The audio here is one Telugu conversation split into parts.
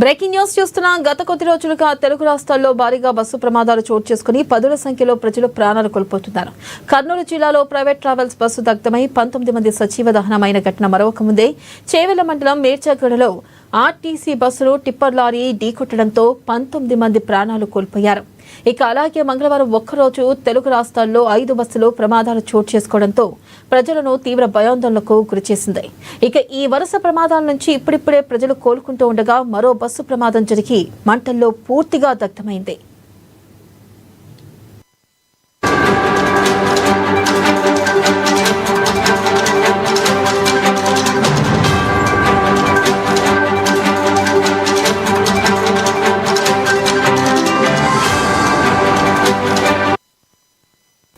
బ్రేకింగ్ న్యూస్ చూస్తున్నాం. గత కొద్ది రోజులుగా తెలుగు రాష్ట్రాల్లో భారీగా బస్సు ప్రమాదాలు చోటు చేసుకుని పదుల సంఖ్యలో ప్రజలు ప్రాణాలు కోల్పోతున్నారు. కర్నూలు జిల్లాలో ప్రైవేట్ ట్రావెల్స్ బస్సు దగ్ధమై 19 మంది సజీవ దహనమైన ఘటన మరొక ముందే చేవెళ్ల మండలం మేడ్చగూడలో ఆర్టీసీ బస్సులు టిప్పర్ లారీ ఢీకొట్టడంతో 19 మంది ప్రాణాలు కోల్పోయారు. ఇక అలాగే మంగళవారం ఒక్కరోజు తెలుగు రాష్ట్రాల్లో 5 బస్సులు ప్రమాదాలు చోటు చేసుకోవడంతో ప్రజలను తీవ్ర భయాందోళనకు గురిచేసింది. ఇక ఈ వరుస ప్రమాదాల నుంచి ఇప్పుడిప్పుడే ప్రజలు కోలుకుంటూ ఉండగా మరో బస్సు ప్రమాదం జరిగి మంటల్లో పూర్తిగా దగ్ధమైంది.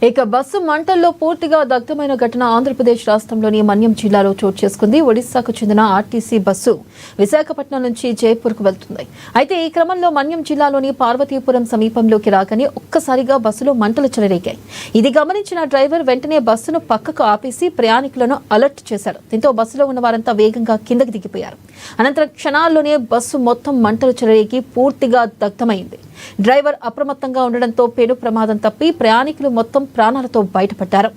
ఇక బస్సు మంటల్లో పూర్తిగా దగ్ధమైన ఘటన ఆంధ్రప్రదేశ్ రాష్ట్రంలోని మన్యం జిల్లాలో చోటు చేసుకుంది. ఒడిశాకు చెందిన ఆర్టీసీ బస్సు విశాఖపట్నం నుంచి జైపూర్కు వెళ్తుంది. అయితే ఈ క్రమంలో మన్యం జిల్లాలోని పార్వతీపురం సమీపంలోకి రాగానే ఒక్కసారిగా బస్సులో మంటలు చెలరేగాయి. ఇది గమనించిన డ్రైవర్ వెంటనే బస్సును పక్కకు ఆపేసి ప్రయాణికులను అలర్ట్ చేశాడు. దీంతో బస్సులో ఉన్న వారంతా వేగంగా కిందకి దిగిపోయారు. అనంతరం క్షణాల్లోనే బస్సు మొత్తం మంటలు చెలరేగి పూర్తిగా దగ్ధమైంది. డ్రైవర్ అప్రమత్తంగా ఉండడంతో పెను ప్రమాదం తప్పి ప్రయాణికులు మొత్తం ప్రాణాలతో బయటపడ్డారు.